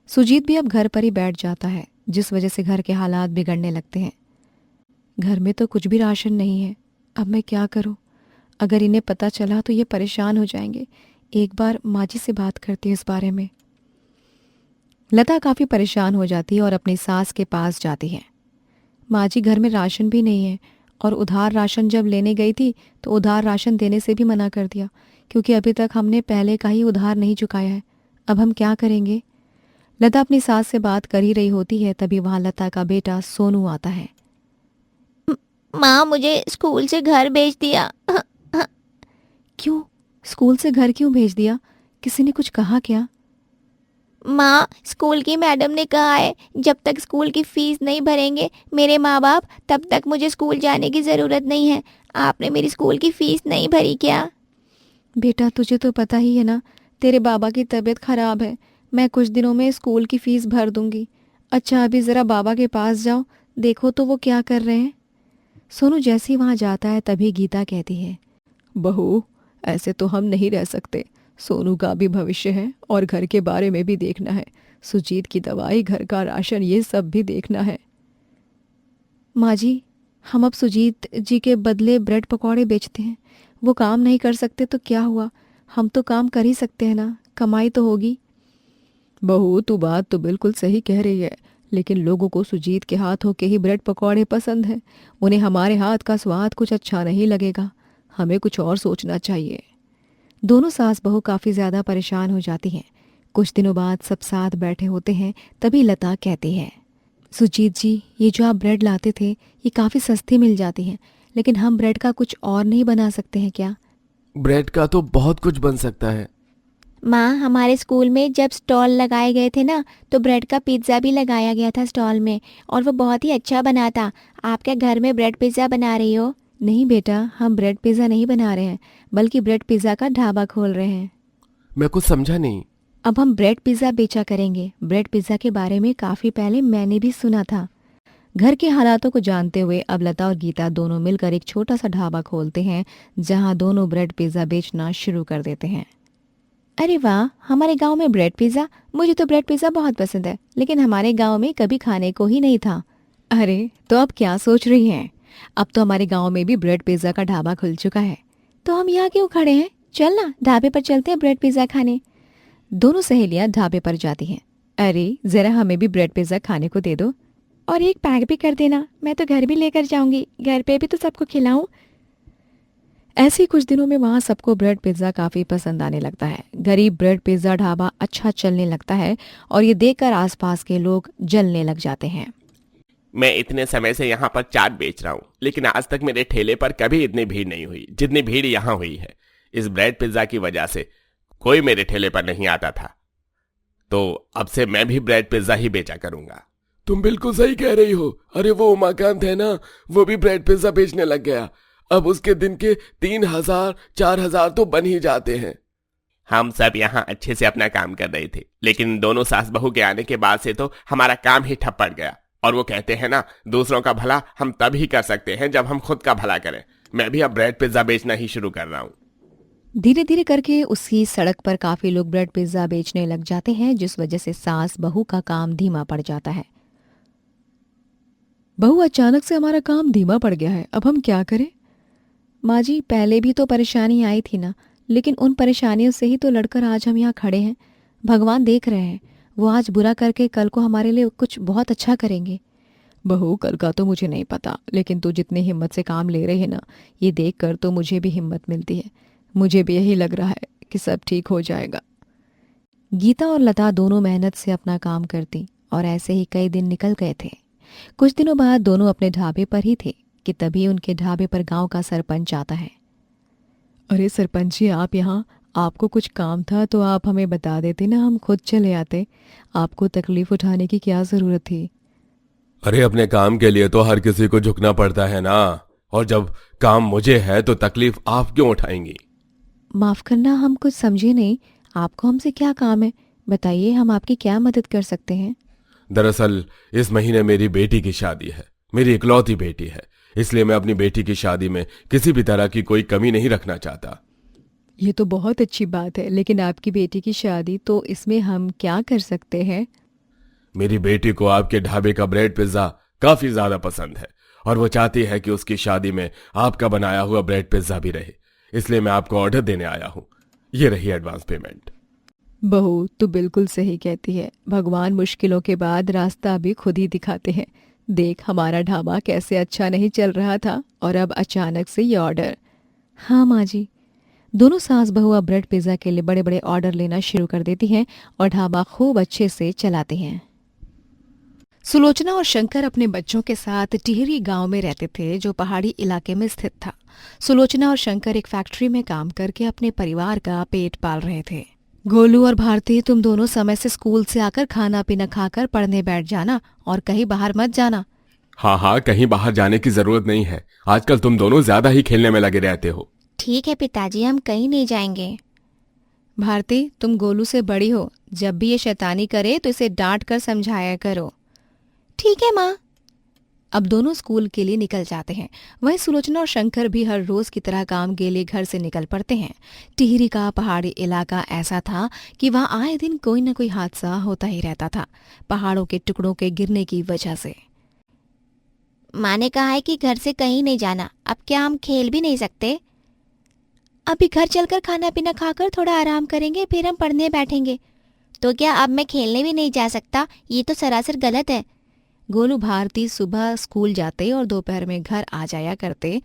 सुजीत भी अब घर पर ही बैठ जाता है, जिस वजह से घर के हालात बिगड़ने लगते हैं। घर में तो कुछ भी राशन नहीं है। अब मैं क्या करूं? अगर इन्हें पता चला तो ये परेशान हो जाएंगे। एक बार माँ जी से बात करती हूँ इस बारे में। लता काफी परेशान हो जाती है और अपनी सास के पास जाती है। माँ जी, घर में राशन भी नहीं है, और उधार राशन जब लेने गई थी तो उधार राशन देने से भी मना कर दिया, क्योंकि अभी तक हमने पहले का ही उधार नहीं चुकाया है। अब हम क्या करेंगे? लता अपनी सास से बात कर ही रही होती है, तभी वहां लता का बेटा सोनू आता है। माँ मुझे स्कूल से घर भेज दिया। क्यों? स्कूल से घर क्यों भेज दिया? किसी ने कुछ कहा क्या? माँ स्कूल की मैडम ने कहा है जब तक स्कूल की फीस नहीं भरेंगे मेरे माँ बाप तब तक मुझे स्कूल जाने की ज़रूरत नहीं है। आपने मेरी स्कूल की फीस नहीं भरी क्या? बेटा तुझे तो पता ही है ना, तेरे बाबा की तबीयत खराब है। मैं कुछ दिनों में स्कूल की फीस भर दूंगी। अच्छा अभी ज़रा बाबा के पास जाओ, देखो तो वो क्या कर रहे हैं। सोनू जैसे ही वहाँ जाता है तभी गीता कहती है, बहू ऐसे तो हम नहीं रह सकते। सोनू का भी भविष्य है और घर के बारे में भी देखना है। सुजीत की दवाई, घर का राशन, ये सब भी देखना है। माँ जी, हम अब सुजीत जी के बदले ब्रेड पकौड़े बेचते हैं। वो काम नहीं कर सकते तो क्या हुआ, हम तो काम कर ही सकते हैं ना, कमाई तो होगी। बहू तू बात तो बिल्कुल सही कह रही है, लेकिन लोगों को सुजीत के हाथों के ही ब्रेड पकौड़े पसंद हैं। उन्हें हमारे हाथ का स्वाद कुछ अच्छा नहीं लगेगा। हमें कुछ और सोचना चाहिए। दोनों सास बहू काफ़ी ज़्यादा परेशान हो जाती हैं। कुछ दिनों बाद सब साथ बैठे होते हैं, तभी लता कहती है, सुजीत जी ये जो आप ब्रेड लाते थे ये काफ़ी सस्ती मिल जाती हैं, लेकिन हम ब्रेड का कुछ और नहीं बना सकते हैं क्या? ब्रेड का तो बहुत कुछ बन सकता है। माँ हमारे स्कूल में जब स्टॉल लगाए गए थे ना तो ब्रेड का पिज़्ज़ा भी लगाया गया था स्टॉल में और वो बहुत ही अच्छा बना था। आप क्या घर में ब्रेड पिज़्ज़ा बना रही हो? नहीं बेटा, हम ब्रेड पिज़्ज़ा नहीं बना रहे हैं, बल्कि ब्रेड पिज़्ज़ा का ढाबा खोल रहे हैं। मैं कुछ समझा नहीं। अब हम ब्रेड पिज़्ज़ा बेचा करेंगे। ब्रेड पिज़्ज़ा के बारे में काफ़ी पहले मैंने भी सुना था। घर के हालातों को जानते हुए अब लता और गीता दोनों मिलकर एक छोटा सा ढाबा खोलते हैं, जहां दोनों ब्रेड पिज़्ज़ा बेचना शुरू कर देते हैं। अरे वाह, हमारे गांव में ब्रेड पिज़्ज़ा! मुझे तो ब्रेड पिज़्ज़ा बहुत पसंद है, लेकिन हमारे गांव में कभी खाने को ही नहीं था। अरे तो अब क्या सोच रही हैं? अब तो हमारे गांव में भी ब्रेड पिज़्ज़ा का ढाबा खुल चुका है, तो हम यहाँ क्यों खड़े हैं? चल ना ढाबे पर चलते हैं ब्रेड पिज़्ज़ा खाने। दोनों सहेलियां ढाबे पर जाती हैं। अरे जरा हमें भी ब्रेड पिज़्ज़ा खाने को दे दो और एक पैक भी कर देना, मैं तो घर भी लेकर जाऊंगी, घर पे भी तो सबको खिलाऊं। ऐसे ही कुछ दिनों में वहाँ सबको ब्रेड पिज़्ज़ा काफ़ी पसंद आने लगता है। गरीब ब्रेड पिज़्ज़ा ढाबा अच्छा चलने लगता है और ये देखकर आसपास के लोग जलने लग जाते हैं। मैं इतने समय से यहाँ पर चाट बेच रहा हूँ, लेकिन आज तक मेरे ठेले पर कभी इतनी भीड़ नहीं हुई जितनी भीड़ यहाँ हुई है। इस ब्रेड पिज़्ज़ा की वजह से कोई मेरे ठेले पर नहीं आता था, तो अब से मैं भी ब्रेड पिज़्ज़ा ही बेचा करूंगा। तुम बिल्कुल सही कह रही हो। अरे वो उमाकांत है ना, वो भी ब्रेड पिज्जा बेचने लग गया। अब उसके दिन के 3,000 4,000 तो बन ही जाते हैं। हम सब यहाँ अच्छे से अपना काम कर रहे थे, लेकिन दोनों सास बहू के आने के बाद से तो हमारा काम ही ठप पड़ गया। और वो कहते हैं ना, दूसरों का भला हम तब ही कर सकते हैं जब हम खुद का भला करें। मैं भी अब ब्रेड पिज्जा बेचना ही शुरू कर रहा हूँ। धीरे धीरे करके उसी सड़क पर काफी लोग ब्रेड पिज्जा बेचने लग जाते हैं, जिस वजह से सास बहू का काम धीमा पड़ जाता है। बहू अचानक से हमारा काम धीमा पड़ गया है, अब हम क्या करें? माँ जी पहले भी तो परेशानी आई थी ना, लेकिन उन परेशानियों से ही तो लड़कर आज हम यहाँ खड़े हैं। भगवान देख रहे हैं, वो आज बुरा करके कल को हमारे लिए कुछ बहुत अच्छा करेंगे। बहू कल का तो मुझे नहीं पता, लेकिन तू जितनी हिम्मत से काम ले रही है ना, ये देख कर तो मुझे भी हिम्मत मिलती है। मुझे भी यही लग रहा है कि सब ठीक हो जाएगा। गीता और लता दोनों मेहनत से अपना काम करती और ऐसे ही कई दिन निकल गए थे। कुछ दिनों बाद दोनों अपने ढाबे पर ही थे कि तभी उनके ढाबे पर गांव का सरपंच आता है। अरे सरपंच जी, आप यहाँ, आपको कुछ काम था तो आप हमें बता देते ना, हम खुद चले आते। आपको तकलीफ उठाने की क्या जरूरत थी? अरे अपने काम के लिए तो हर किसी को झुकना पड़ता है ना, और जब काम मुझे है तो तकलीफ आप क्यों उठाएंगी? माफ करना, हम कुछ समझे नहीं। आपको हमसे क्या काम है, बताइए, हम आपकी क्या मदद कर सकते हैं? दरअसल इस महीने मेरी बेटी की शादी है, मेरी इकलौती बेटी है, इसलिए मैं अपनी बेटी की शादी में किसी भी तरह की कोई कमी नहीं रखना चाहता। ये तो बहुत अच्छी बात है, लेकिन आपकी बेटी की शादी, तो इसमें हम क्या कर सकते हैं? मेरी बेटी को आपके ढाबे का ब्रेड पिज्जा काफी ज्यादा पसंद है और वो चाहती है कि उसकी शादी में आपका बनाया हुआ ब्रेड पिज्जा भी रहे, इसलिए मैं आपको ऑर्डर देने आया हूं। ये रही एडवांस पेमेंट। बहू तू बिल्कुल सही कहती है, भगवान मुश्किलों के बाद रास्ता भी खुद ही दिखाते हैं। देख, हमारा ढाबा कैसे अच्छा नहीं चल रहा था और अब अचानक से ये ऑर्डर। हाँ माँ जी, दोनों सास बहू अब ब्रेड पिज्जा के लिए बड़े बड़े ऑर्डर लेना शुरू कर देती हैं और ढाबा खूब अच्छे से चलाती हैं। सुलोचना और शंकर अपने बच्चों के साथ टिहरी गांव में रहते थे जो पहाड़ी इलाके में स्थित था। सुलोचना और शंकर एक फैक्ट्री में काम करके अपने परिवार का पेट पाल रहे थे। गोलू और भारती, तुम दोनों समय से स्कूल से आकर खाना पीना खाकर पढ़ने बैठ जाना और कहीं बाहर मत जाना। हाँ हाँ, कहीं बाहर जाने की जरूरत नहीं है। आजकल तुम दोनों ज्यादा ही खेलने में लगे रहते हो। ठीक है पिताजी, हम कहीं नहीं जाएंगे। भारती, तुम गोलू से बड़ी हो, जब भी ये शैतानी करे तो इसे डांट कर समझाया करो। ठीक है माँ। अब दोनों स्कूल के लिए निकल जाते हैं। वहीं सुलोचना और शंकर भी हर रोज की तरह काम के लिए घर से निकल पड़ते हैं। टिहरी का पहाड़ी इलाका ऐसा था कि वहां आए दिन कोई न कोई हादसा होता ही रहता था, पहाड़ों के टुकड़ों के गिरने की वजह से। माँ ने कहा है कि घर से कहीं नहीं जाना। अब क्या हम खेल भी नहीं सकते? अभी घर चलकर खाना पीना खाकर थोड़ा आराम करेंगे, फिर हम पढ़ने बैठेंगे। तो क्या अब मैं खेलने भी नहीं जा सकता? ये तो सरासर गलत है। गोलू भारती सुबह स्कूल जाते और दोपहर में घर आ जाया करते।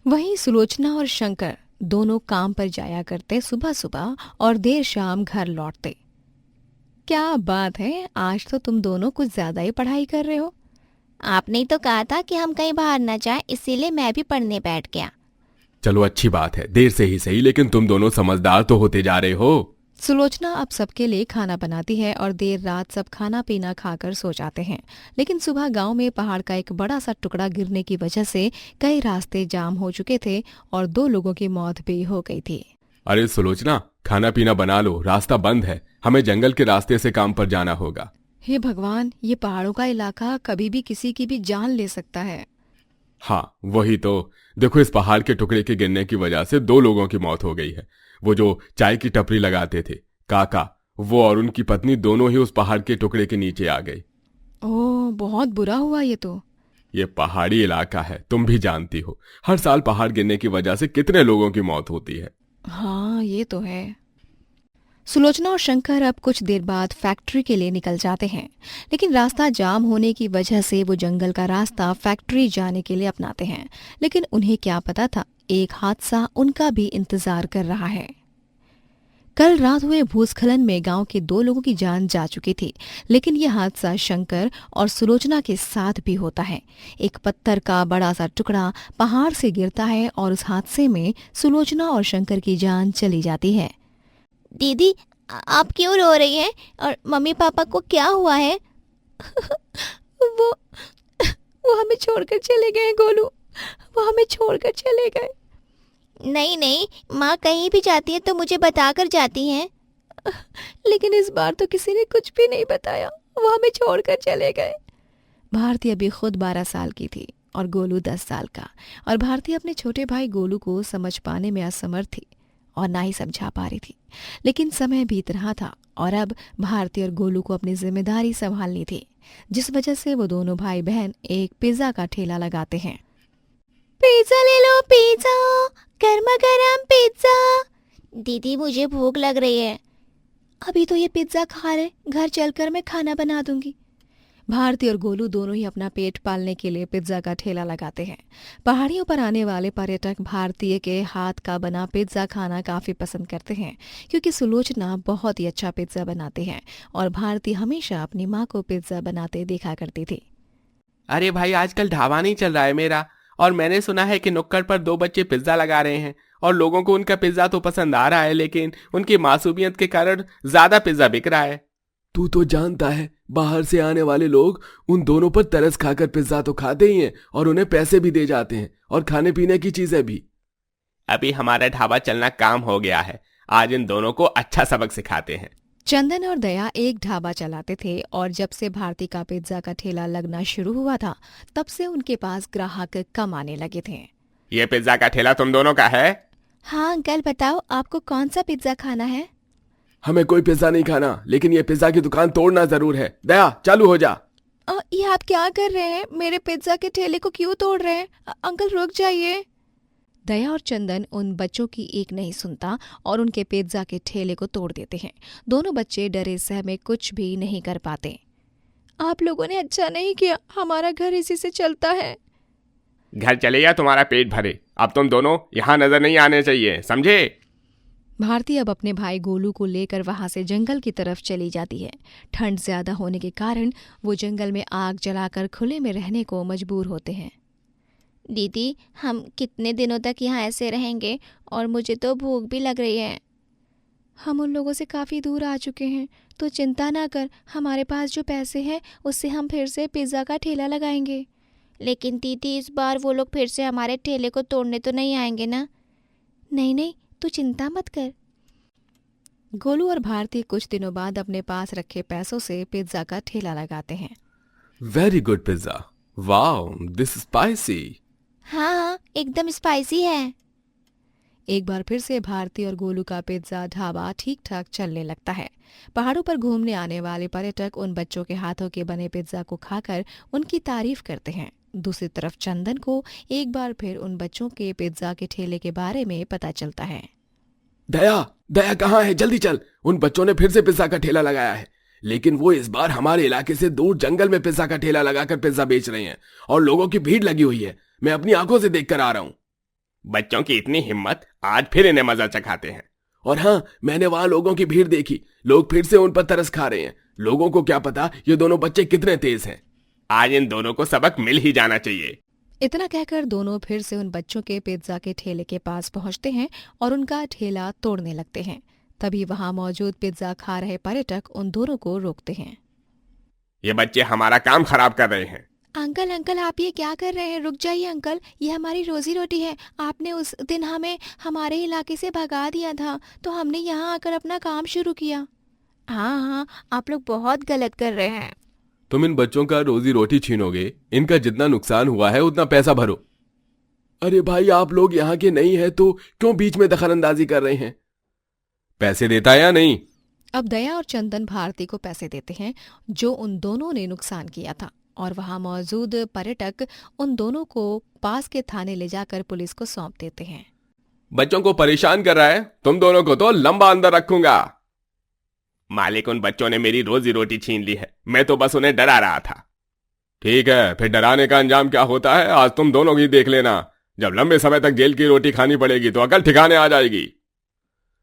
वहीं सुलोचना और शंकर दोनों काम पर जाया करते सुबह सुबह और देर शाम घर लौटते। क्या बात है, आज तो तुम दोनों कुछ ज्यादा ही पढ़ाई कर रहे हो। आपने ही तो कहा था कि हम कहीं बाहर न जाएं, इसीलिए मैं भी पढ़ने बैठ गया। चलो अच्छी बात है, देर से ही सही, लेकिन तुम दोनों समझदार तो होते जा रहे हो। सुलोचना अब सबके लिए खाना बनाती है और देर रात सब खाना पीना खाकर सो जाते हैं। लेकिन सुबह गांव में पहाड़ का एक बड़ा सा टुकड़ा गिरने की वजह से कई रास्ते जाम हो चुके थे और 2 लोगों की मौत भी हो गई थी। अरे सुलोचना, खाना पीना बना लो, रास्ता बंद है, हमें जंगल के रास्ते से काम पर जाना होगा। हे भगवान, ये पहाड़ों का इलाका कभी भी किसी की भी जान ले सकता है। हाँ वही तो, देखो इस पहाड़ के टुकड़े के गिरने की वजह से 2 लोगों की मौत हो गई है। वो जो चाय की टपरी लगाते थे काका, वो और उनकी पत्नी दोनों ही उस पहाड़ के टुकड़े के नीचे आ गई। ओह, बहुत बुरा हुआ ये तो। ये पहाड़ी इलाका है, तुम भी जानती हो, हर साल पहाड़ गिरने की वजह से कितने लोगों की मौत होती है। हाँ ये तो है। सुलोचना और शंकर अब कुछ देर बाद फैक्ट्री के लिए निकल जाते हैं, लेकिन रास्ता जाम होने की वजह से वो जंगल का रास्ता फैक्ट्री जाने के लिए अपनाते हैं। लेकिन उन्हें क्या पता था, एक हादसा उनका भी इंतजार कर रहा है। कल रात हुए भूस्खलन में गांव के 2 लोगों की जान जा चुकी थी, लेकिन यह हादसा शंकर और सुलोचना के साथ भी होता है। एक पत्थर का बड़ा सा टुकड़ा पहाड़ से गिरता है और उस हादसे में सुलोचना और शंकर की जान चली जाती है। दीदी, आप क्यों रो रही हैं? और मम्मी पापा को क्या हुआ है? वो हमें छोड़कर चले गए गोलू, वो हमें छोड़कर चले गए। नहीं नहीं, माँ कहीं भी जाती है तो मुझे बताकर जाती हैं। लेकिन इस बार तो किसी ने कुछ भी नहीं बताया, वो हमें छोड़कर चले गए। भारती अभी खुद 12 साल की थी और गोलू 10 साल का, और भारती अपने छोटे भाई गोलू को समझ पाने में असमर्थ थी और ना ही समझा पा रही थी। लेकिन समय बीत रहा था और अब भारती और गोलू को अपनी जिम्मेदारी संभालनी थी, जिस वजह से वो दोनों भाई बहन एक पिज्जा का ठेला लगाते हैं। पिज्जा ले लो, पिज्जा, गर्मा गर्म पिज्जा। दीदी मुझे भूख लग रही है। अभी तो ये पिज्जा खा ले, घर चलकर मैं खाना बना दूंगी। भारती और गोलू दोनों ही अपना पेट पालने के लिए पिज्जा का ठेला लगाते हैं। पहाड़ियों पर आने वाले पर्यटक भारतीय के हाथ का बना पिज्जा खाना काफी पसंद करते हैं, क्योंकि सुलोचना बहुत ही अच्छा पिज्जा बनाती है और भारती हमेशा अपनी माँ को पिज्जा बनाते देखा करती थी। अरे भाई, आजकल ढाबा नहीं चल रहा है मेरा, और मैंने सुना है कि नुक्कड़ पर 2 बच्चे पिज्जा लगा रहे हैं और लोगों को उनका पिज्जा तो पसंद आ रहा है, लेकिन उनकी मासूमियत के कारण ज्यादा पिज्जा बिक रहा है। तू तो जानता है, बाहर से आने वाले लोग उन दोनों पर तरस खाकर पिज्जा तो खाते ही हैं और उन्हें पैसे भी दे जाते हैं, और खाने पीने की चीजें भी। अभी हमारा ढाबा चलना काम हो गया है, आज इन दोनों को अच्छा सबक सिखाते हैं। चंदन और दया एक ढाबा चलाते थे और जब से भारती का पिज्जा का ठेला लगना शुरू हुआ था, तब से उनके पास ग्राहक कम आने लगे थे। ये पिज्जा का ठेला तुम दोनों का है? हाँ अंकल, बताओ आपको कौन सा पिज्जा खाना है? हमें कोई पिज्जा नहीं खाना, लेकिन ये पिज्जा की दुकान तोड़ना जरूर है। दया, चालू हो जा। ये आप क्या कर रहे हैं? मेरे पिज्जा के ठेले को क्यों तोड़ रहे हैं? अंकल रुक जाइए। दया और चंदन उन बच्चों की एक नहीं सुनता और उनके पिज्जा के ठेले को तोड़ देते हैं। दोनों बच्चे डरे सहमे कुछ भी नहीं कर पाते। आप लोगों ने अच्छा नहीं किया, हमारा घर इसी से चलता है। घर चले या तुम्हारा पेट भरे, अब तुम दोनों यहाँ नजर नहीं आने चाहिए, समझे? भारती अब अपने भाई गोलू को लेकर वहां से जंगल की तरफ चली जाती है। ठंड ज्यादा होने के कारण वो जंगल में आग जलाकर खुले में रहने को मजबूर होते हैं। दीदी, हम कितने दिनों तक यहाँ ऐसे रहेंगे? और मुझे तो भूख भी लग रही है। हम उन लोगों से काफ़ी दूर आ चुके हैं, तो चिंता ना कर, हमारे पास जो पैसे हैं उससे हम फिर से पिज़्ज़ा का ठेला लगाएंगे। लेकिन दीदी, इस बार वो लोग फिर से हमारे ठेले को तोड़ने तो नहीं आएंगे ना? नहीं नहीं, तू चिंता मत कर। गोलू और भारती कुछ दिनों बाद अपने पास रखे पैसों से पिज़्ज़ा का ठेला लगाते हैं। Very good pizza, wow this spicy. हाँ हाँ, एकदम स्पाइसी है। एक बार फिर से भारती और गोलू का पिज्ज़ा ढाबा ठीक ठाक चलने लगता है। पहाड़ों पर घूमने आने वाले पर्यटक उन बच्चों के हाथों के बने पिज्ज़ा को खाकर उनकी तारीफ करते हैं। दूसरी तरफ चंदन को एक बार फिर उन बच्चों के पिज्ज़ा के ठेले के बारे में पता चलता है। दया, दया कहाँ है? जल्दी चल, उन बच्चों ने फिर से पिज्जा का ठेला लगाया है, लेकिन वो इस बार हमारे इलाके से दूर जंगल में पिज्जा का ठेला लगाकर पिज्जा बेच रहे हैं और लोगों की भीड़ लगी हुई है। मैं अपनी आंखों से देखकर आ रहा हूँ। बच्चों की इतनी हिम्मत, आज फिर इन्हें मजा चखाते हैं। और हाँ, मैंने वहां लोगों की भीड़ देखी, लोग फिर से उन पर तरस खा रहे हैं। लोगों को क्या पता ये दोनों बच्चे कितने तेज हैं। आज इन दोनों को सबक मिल ही जाना चाहिए। इतना कहकर दोनों फिर से उन बच्चों के पिज्ज़ा के ठेले के पास पहुंचते हैं और उनका ठेला तोड़ने लगते हैं। तभी वहां मौजूद पिज्ज़ा खा रहे पर्यटक उन दोनों को रोकते हैं। ये बच्चे हमारा काम खराब कर रहे हैं। अंकल अंकल, आप ये क्या कर रहे हैं? रुक जाइए अंकल, ये हमारी रोजी रोटी है। आपने उस दिन हमें हमारे इलाके से भगा दिया था, तो हमने यहाँ आकर अपना काम शुरू किया। हाँ हाँ, आप लोग बहुत गलत कर रहे हैं। तुम इन बच्चों का रोजी रोटी छीनोगे, इनका जितना नुकसान हुआ है उतना पैसा भरो। अरे भाई, आप लोग यहाँ के नहीं हैं तो क्यों बीच में दखलंदाजी कर रहे हैं? पैसे देता है या नहीं? अब दया और चंदन भारती को पैसे देते हैं जो उन दोनों ने नुकसान किया था, और वहां मौजूद पर्यटक उन दोनों को पास के थाने ले जाकर पुलिस को सौंप देते हैं। बच्चों को परेशान कर रहा है, तुम दोनों को तो लंबा अंदर रखूंगा। मालिक, उन बच्चों ने मेरी रोजी रोटी छीन ली है, मैं तो बस उन्हें डरा रहा था। ठीक है, फिर डराने का अंजाम क्या होता है आज तुम दोनों की देख लेना। जब लंबे समय तक जेल की रोटी खानी पड़ेगी तो अकल ठिकाने आ जाएगी।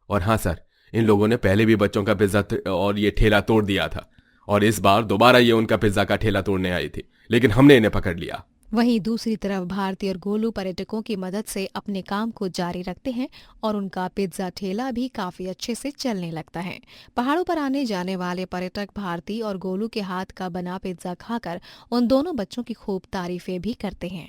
और हाँ सर, इन लोगों ने पहले भी बच्चों का पिज्जा और ये ठेला तोड़ दिया था, और इस बार दोबारा ये उनका पिज्जा का ठेला तोड़ने आई थी, लेकिन हमने इन्हें पकड़ लिया। वहीं दूसरी तरफ भारती और गोलू पर्यटकों की मदद से अपने काम को जारी रखते हैं और उनका पिज्जा ठेला भी काफी अच्छे से चलने लगता है। पहाड़ों पर आने जाने वाले पर्यटक भारती और गोलू के हाथ का बना पिज्जा खाकर उन दोनों बच्चों की खूब तारीफें भी करते हैं।